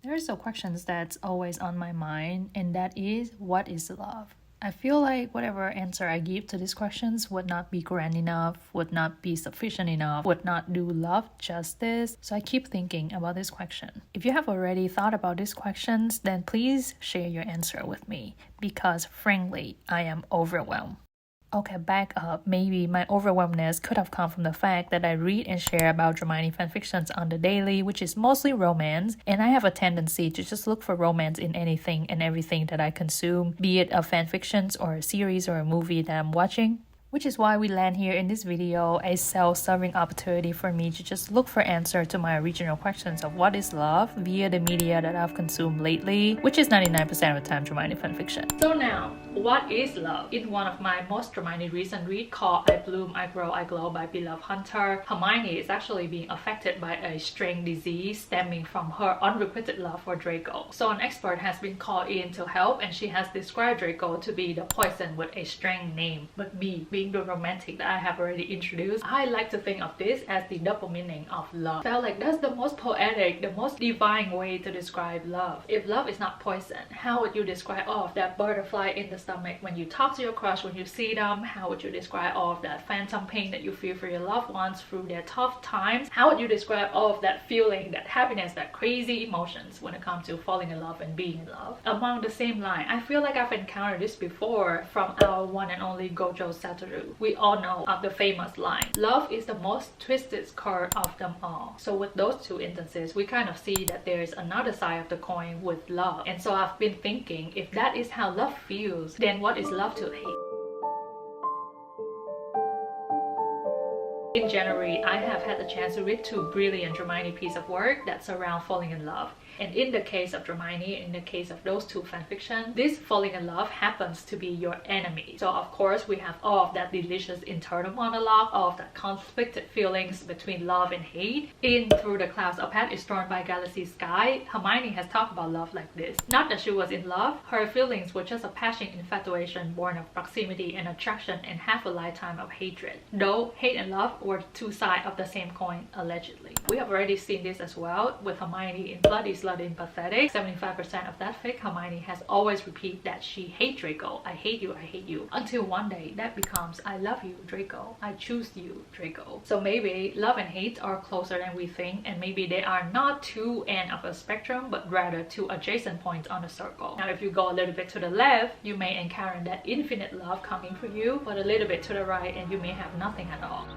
There's a question that's always on my mind, and that is, what is love? I feel like whatever answer I give to these questions would not be grand enough, would not be sufficient enough, would not do love justice. So I keep thinking about this question. If you have already thought about these questions, then please share your answer with me, because frankly, I am overwhelmed. Okay, back up. Maybe my overwhelmness could have come from the fact that I read and share about dramione fanfictions on the daily, which is mostly romance, and I have a tendency to just look for romance in anything and everything that I consume, be it a fanfictions or a series or a movie that I'm watching. Which is why we land here in this video, a self-serving opportunity for me to just look for answer to my original questions of what is love via the media that I've consumed lately, which is 99% of the time dramione fanfiction. So now, what is love? In one of my most dramione recent read called I Bloom, I Grow, I Glow by Beloved Hunter, Hermione is actually being affected by a strange disease stemming from her unrequited love for Draco. So an expert has been called in to help, and she has described Draco to be the poison with a strange name. But me, being the romantic that I have already introduced, I like to think of this as the double meaning of love. Felt like that's the most poetic, the most divine way to describe love. If love is not poison, how would you describe all of that butterfly in the stomach when you talk to your crush, when you see them? How would you describe all of that phantom pain that you feel for your loved ones through their tough times? How would you describe all of that feeling, that happiness, that crazy emotions when it comes to falling in love and being in love? Among the same line, I feel like I've encountered this before from our one and only Gojo Satoru. We all know of the famous line, love is the most twisted card of them all. So with those two instances, we kind of see that there's another side of the coin with love. And so I've been thinking, if that is how love feels, then what is love to hate? In January, I have had the chance to read two brilliant dramione pieces of work that surround falling in love. And in the case of dramione, in the case of those two fanfictions, this falling in love happens to be your enemy. So of course, we have all of that delicious internal monologue, all of that conflicted feelings between love and hate. In Through the Clouds, a Path is Torn by Galaxy Sky, Hermione has talked about love like this. Not that she was in love, her feelings were just a passionate infatuation born of proximity and attraction and half a lifetime of hatred. Though hate and love were two sides of the same coin, allegedly. We have already seen this as well with Hermione in Bloody Slutty and Pathetic. 75% of that fic, Hermione has always repeated that she hates Draco. I hate you, I hate you. Until one day that becomes I love you, Draco. I choose you, Draco. So maybe love and hate are closer than we think, and maybe they are not two ends of a spectrum, but rather two adjacent points on a circle. Now if you go a little bit to the left, you may encounter that infinite love coming for you, but a little bit to the right and you may have nothing at all.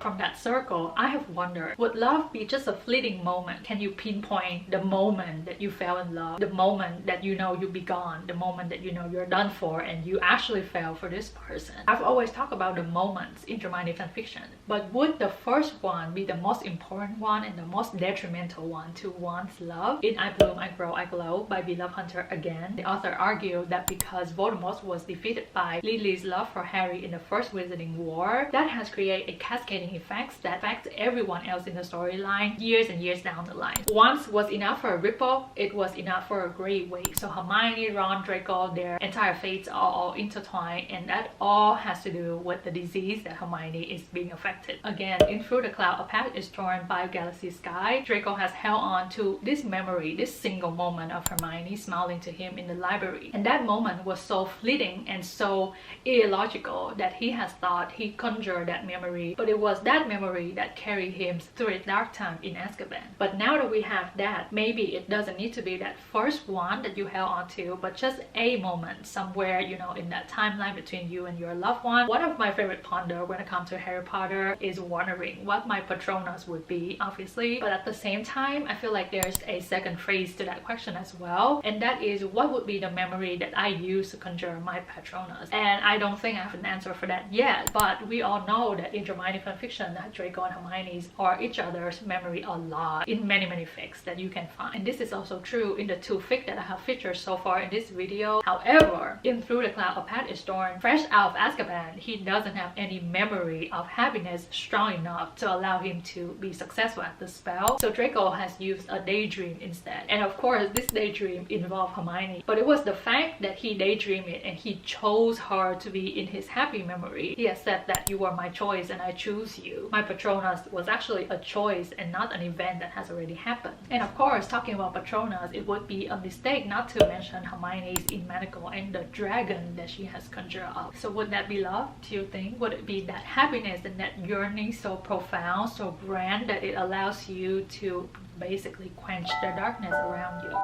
From that circle, I have wondered, would love be just a fleeting moment? Can you pinpoint the moment that you fell in love, the moment that you know you'll be gone, the moment that you know you're done for and you actually fell for this person? I've always talked about the moments in dramione fanfiction, but would the first one be the most important one and the most detrimental one to one's love? In I Bloom, I Grow, I Glow by Beloved Hunter again, the author argued that because Voldemort was defeated by Lily's love for Harry in the First Wizarding War, that has created a cascading effects that affect everyone else in the storyline years and years down the line. Once was enough for a ripple, it was enough for a great wave. So Hermione, Ron, Draco, their entire fates are all intertwined, and that all has to do with the disease that Hermione is being affected. Again, in Through the Cloud, a Path is Torn by Galaxy Sky, Draco has held on to this memory, this single moment of Hermione smiling to him in the library. And that moment was so fleeting and so illogical that he has thought he conjured that memory, but it was that memory that carried him through a dark time in Azkaban. But now that we have that, maybe it doesn't need to be that first one that you held on to, but just a moment somewhere, you know, in that timeline between you and your loved one. One of my favorite ponder when it comes to Harry Potter is wondering what my Patronus would be, obviously, but at the same time, I feel like there's a second phrase to that question as well, and that is, what would be the memory that I use to conjure my Patronus? And I don't think I have an answer for that yet, but we all know that in dramione fanfiction, that Draco and Hermione are each other's memory a lot in many fics that you can find. And this is also true in the two fic that I have featured so far in this video. However, in Through the Cloud, a Path is Torn, fresh out of Azkaban, he doesn't have any memory of happiness strong enough to allow him to be successful at the spell. So Draco has used a daydream instead. And of course, this daydream involved Hermione, but it was the fact that he daydreamed it and he chose her to be in his happy memory. He has said that you were my choice and I choose choose you. My Patronus was actually a choice and not an event that has already happened. And of course, talking about Patronus, it would be a mistake not to mention Hermione's Immanuel and the dragon that she has conjured up. So would that be love, do you think? Would it be that happiness and that yearning so profound, so grand that it allows you to basically quench the darkness around you?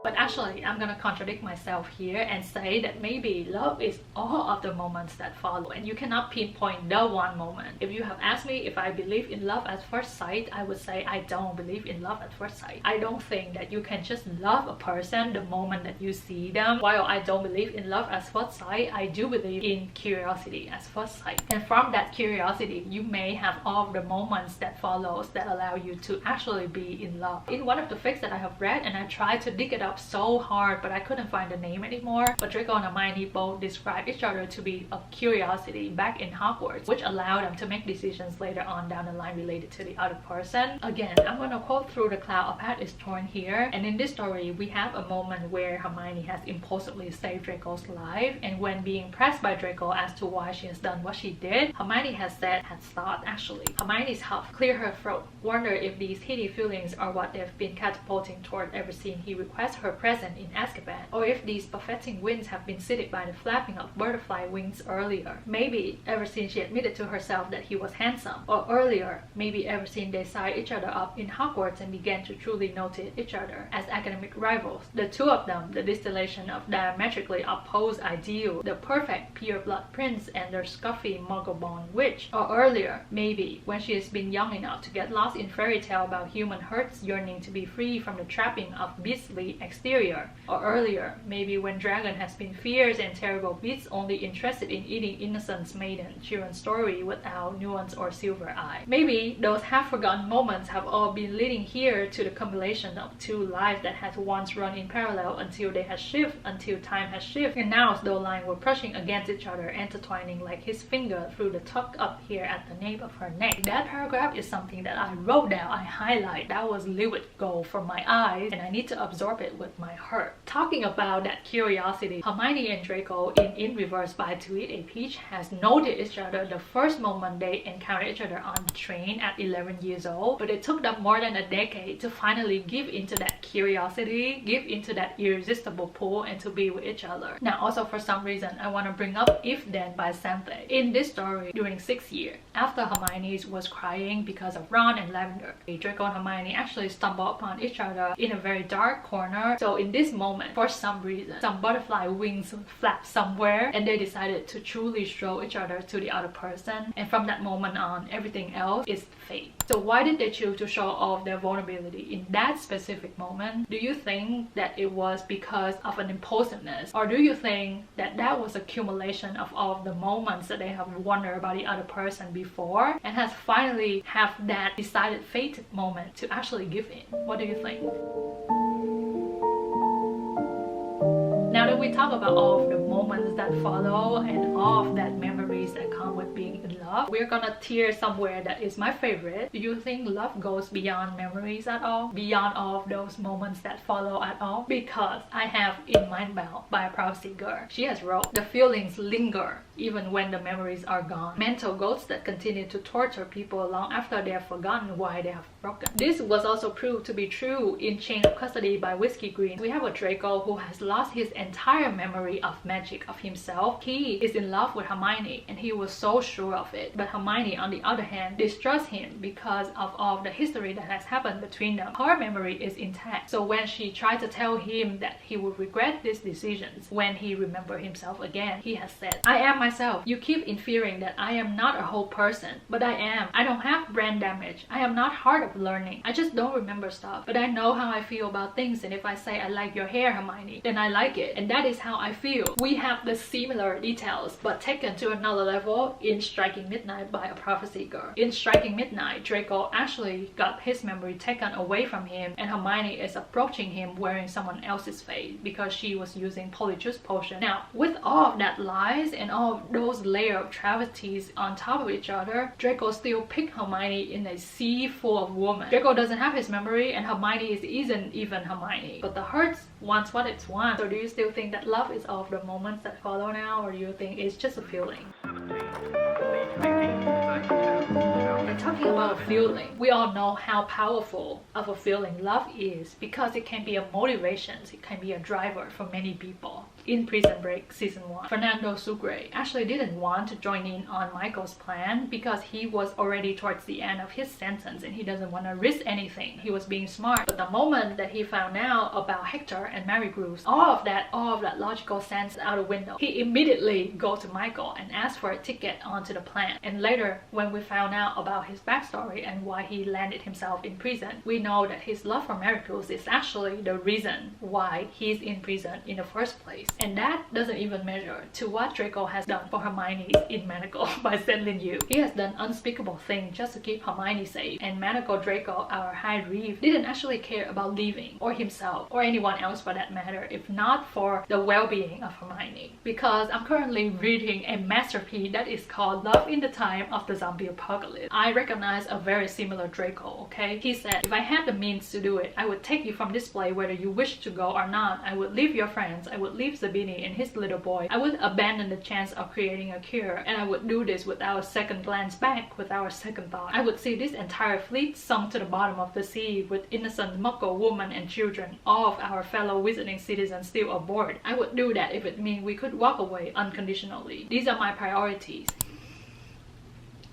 But actually, I'm gonna contradict myself here and say that maybe love is all of the moments that follow, and you cannot pinpoint the one moment. If you have asked me if I believe in love at first sight, I would say I don't believe in love at first sight. I don't think that you can just love a person the moment that you see them. While I don't believe in love at first sight, I do believe in curiosity at first sight. And from that curiosity, you may have all of the moments that follows that allow you to actually be in love. In one of the fics that I have read, and I tried to dig it up so hard, but I couldn't find the name anymore, but Draco and Hermione both describe each other to be a curiosity back in Hogwarts, which allowed them to make decisions later on down the line related to the other person. Again, I'm gonna quote through the cloud, a path is torn here, and in this story we have a moment where Hermione has impulsively saved Draco's life, and when being pressed by Draco as to why she has done what she did, Hermione has thought actually. Hermione's huff, clear her throat, wonder if these heady feelings are what they've been catapulting toward ever since he requests her present in Azkaban, or if these buffeting winds have been seeded by the flapping of butterfly wings earlier. Maybe ever since she admitted to herself that he was handsome, or earlier, maybe ever since they sized each other up in Hogwarts and began to truly notice each other as academic rivals. The two of them, the distillation of diametrically opposed ideals, the perfect pure-blood prince and their scuffy muggle-born witch. Or earlier, maybe when she has been young enough to get lost in fairy tale about human hearts yearning to be free from the trapping of beastly exterior. Or earlier, maybe when dragon has been fierce and terrible beasts only interested in eating innocent maiden children's story without nuance or silver eye. Maybe those half-forgotten moments have all been leading here to the compilation of two lives that had once run in parallel until they had shifted, until time has shifted, and now as though lines were brushing against each other, intertwining like his finger through the tuck up here at the nape of her neck. That paragraph is something that I wrote down, I highlight. That was liquid gold from my eyes, and I need to absorb it with my heart. Talking about that curiosity, Hermione and Draco in Reverse by To Eat a Peach has noted each other the first moment they encountered each other on the train at 11 years old, but it took them more than a decade to finally give into that curiosity, give into that irresistible pull, and to be with each other. Now also for some reason I want to bring up If Then by Santhe. In this story, during 6th year, after Hermione was crying because of Ron and Lavender, Draco and Hermione actually stumbled upon each other in a very dark corner. So in this moment, for some reason, some butterfly wings flapped somewhere and they decided to truly show each other to the other person, and from that moment on, everything else is fate. So why did they choose to show off their vulnerability in that specific moment? Do you think that it was because of an impulsiveness, or do you think that that was accumulation of all of the moments that they have wondered about the other person before and has finally have that decided fate moment to actually give in? What do you think? Now that we talk about all of the moments that follow and all of that memories that come with being in love, we're gonna tier somewhere that is my favorite. Do you think love goes beyond memories at all? Beyond all of those moments that follow at all? Because I have In Mindbound by a Prophecy Girl. She has wrote, the feelings linger even when the memories are gone. Mental ghosts that continue to torture people long after they have forgotten why they have broken. This was also proved to be true in Chain of Custody by Whiskey Green. We have a Draco who has lost his entire memory of magic of himself. He is in love with Hermione and he was so sure of it. But Hermione, on the other hand, distrusts him because of all of the history that has happened between them. Her memory is intact. So when she tried to tell him that he would regret these decisions when he remembered himself again, he has said, I am myself. You keep inferring that I am not a whole person, but I am. I don't have brain damage. I am not hard of learning. I just don't remember stuff. But I know how I feel about things, and if I say I like your hair, Hermione, then I like it. And that is how I feel. We have the similar details, but taken to another level in Striking Midnight by a Prophecy Girl. In Striking Midnight, Draco actually got his memory taken away from him, and Hermione is approaching him wearing someone else's face because she was using Polyjuice potion. Now, with all of that lies and all of of those layers of travesties on top of each other, Draco still picked Hermione in a sea full of women. Draco doesn't have his memory, and Hermione isn't even Hermione. But the heart wants what it wants. So do you still think that love is all of the moments that follow now, or do you think it's just a feeling? And talking about a feeling, we all know how powerful of a feeling love is, because it can be a motivation, it can be a driver for many people. In Prison Break Season 1, Fernando Sucre actually didn't want to join in on Michael's plan because he was already towards the end of his sentence and he doesn't want to risk anything. He was being smart. But the moment that he found out about Hector and Mary Grooves, all of that logical sense out the window. He immediately go to Michael and ask for a ticket onto the plan. And later, when we found out about his backstory and why he landed himself in prison, we know that his love for Mary Grooves is actually the reason why he's in prison in the first place. And that doesn't even measure to what Draco has done for Hermione in Manacle by sending you. He has done unspeakable things just to keep Hermione safe. And Manacle Draco, our High Reeve, didn't actually care about leaving, or himself, or anyone else for that matter, if not for the well-being of Hermione. Because I'm currently reading a masterpiece that is called Love in the Time of the Zombie Apocalypse. I recognize a very similar Draco, okay? He said, if I had the means to do it, I would take you from this place whether you wish to go or not. I would leave your friends. I would leave Zabini and his little boy. I would abandon the chance of creating a cure, and I would do this without a second glance back, without a second thought. I would see this entire fleet sunk to the bottom of the sea with innocent Muggle women and children, all of our fellow visiting citizens still aboard. I would do that if it meant we could walk away unconditionally. These are my priorities.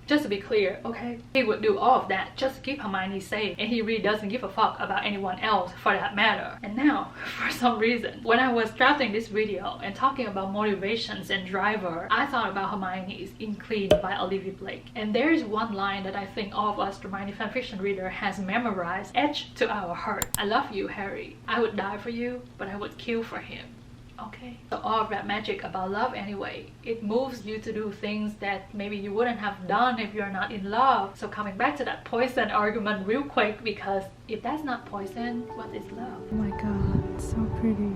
Just to be clear, okay? He would do all of that just to keep Hermione safe, and he really doesn't give a fuck about anyone else for that matter. And now, for some reason, when I was drafting this video and talking about motivations and driver, I thought about Hermione's in Clean by Olivia Blake. And there is one line that I think all of us Hermione fanfiction reader has memorized, etched to our heart. I love you, Harry. I would die for you, but I would kill for him. Okay, so all of that magic about love anyway, it moves you to do things that maybe you wouldn't have done if you're not in love. So coming back to that poison argument real quick, because if that's not poison, what is love? Oh my god, so pretty.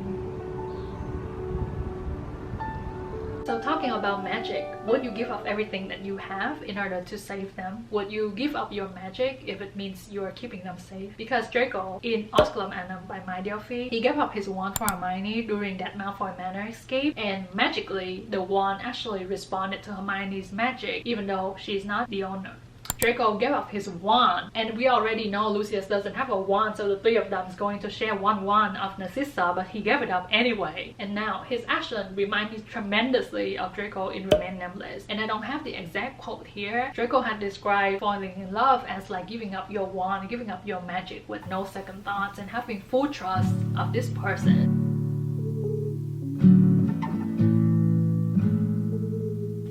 So talking about magic, would you give up everything that you have in order to save them? Would you give up your magic if it means you are keeping them safe? Because Draco in Osculum Annum by My Delphi, he gave up his wand for Hermione during that Malfoy Manor escape, and magically the wand actually responded to Hermione's magic even though she's not the owner. Draco gave up his wand, and we already know Lucius doesn't have a wand, so the three of them is going to share one wand of Narcissa, but he gave it up anyway. And now his action reminds me tremendously of Draco in Remain Nameless. And I don't have the exact quote here. Draco had described falling in love as like giving up your wand, giving up your magic with no second thoughts, and having full trust of this person.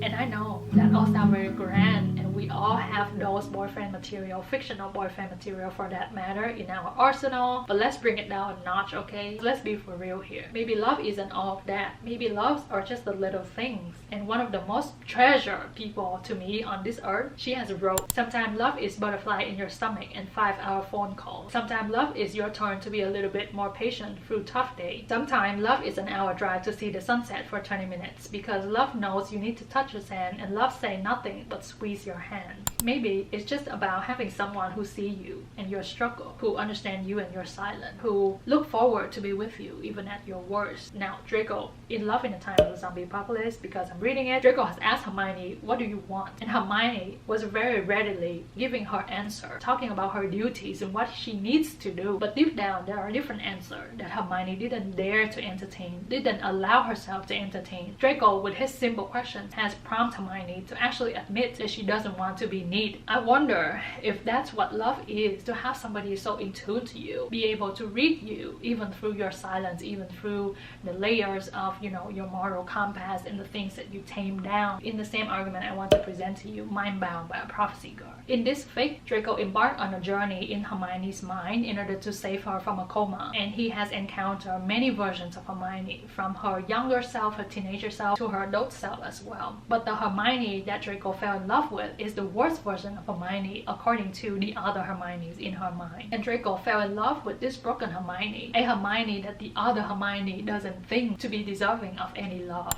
And I know that all sounds very grand, and we all have those boyfriend material, fictional boyfriend material for that matter, in our arsenal. But let's bring it down a notch, okay? Let's be for real here. Maybe love isn't all of that. Maybe loves are just the little things. And one of the most treasured people to me on this earth, she has wrote, sometimes love is butterfly in your stomach and 5-hour phone calls. Sometimes love is your turn to be a little bit more patient through tough days. Sometimes love is an hour drive to see the sunset for 20 minutes, because love knows you need to touch his hand, and love say nothing but squeeze your hand. Maybe it's just about having someone who see you and your struggle, who understand you and your silence, who look forward to be with you even at your worst. Now Draco, in Love in the Time of the Zombie Apocalypse, because I'm reading it, Draco has asked Hermione, what do you want? And Hermione was very readily giving her answer, talking about her duties and what she needs to do. But deep down there are different answers that Hermione didn't dare to entertain, didn't allow herself to entertain. Draco, with his simple questions, has prompted Hermione to actually admit that she doesn't want to be needed. I wonder if that's what love is, to have somebody so in tune to you, be able to read you even through your silence, even through the layers of, you know, your moral compass and the things that you tame down. In the same argument I want to present to you, Mindbound by a Prophecy Girl. In this fic, Draco embarked on a journey in Hermione's mind in order to save her from a coma, and he has encountered many versions of Hermione, from her younger self, her teenager self, to her adult self as well. But the Hermione that Draco fell in love with is the worst version of Hermione according to the other Hermiones in her mind. And Draco fell in love with this broken Hermione, a Hermione that the other Hermione doesn't think to be deserving of any love.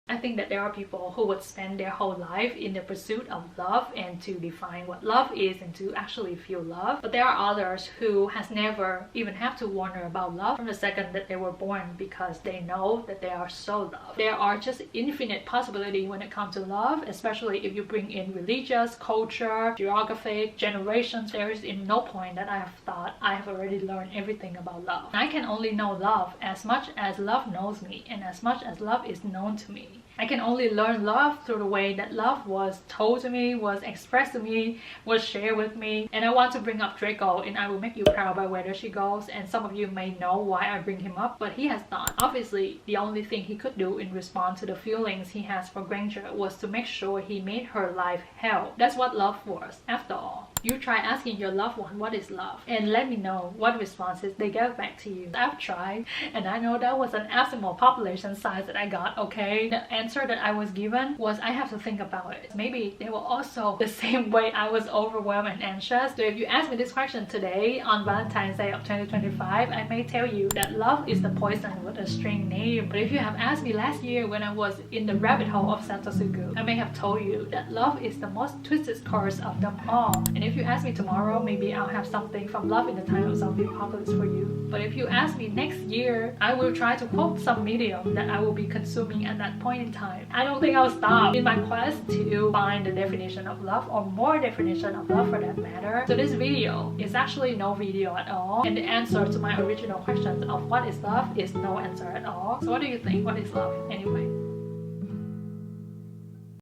I think that there are people who would spend their whole life in the pursuit of love and to define what love is and to actually feel love. But there are others who has never even have to wonder about love from the second that they were born, because they know that they are so loved. There are just infinite possibility when it comes to love, especially if you bring in religious, culture, geographic, generations. There is in no point that I have thought I have already learned everything about love. I can only know love as much as love knows me and as much as love is known to me. I can only learn love through the way that love was told to me, was expressed to me, was shared with me. And I want to bring up Draco in I Will Make You Proud by Where She Goes, and some of you may know why I bring him up, but he has not. Obviously, the only thing he could do in response to the feelings he has for Granger was to make sure he made her life hell. That's what love was, after all. You try asking your loved one what is love and let me know what responses they get back to you. I've tried, and I know that was an abysmal population size that I got, okay? The answer that I was given was I have to think about it. Maybe they were also the same way I was overwhelmed and anxious. So if you ask me this question today on Valentine's Day of 2025, I may tell you that love is the poison with a string name. But if you have asked me last year when I was in the rabbit hole of Satosugu, I may have told you that love is the most twisted curse of them all. And if you ask me tomorrow, maybe I'll have something from Love in the Time of Zombie Apocalypse for you. But if you ask me next year, I will try to quote some medium that I will be consuming at that point in time. I don't think I'll stop in my quest to find the definition of love, or more definition of love for that matter. So this video is actually no video at all, and the answer to my original questions of what is love is no answer at all. So what do you think? What is love anyway?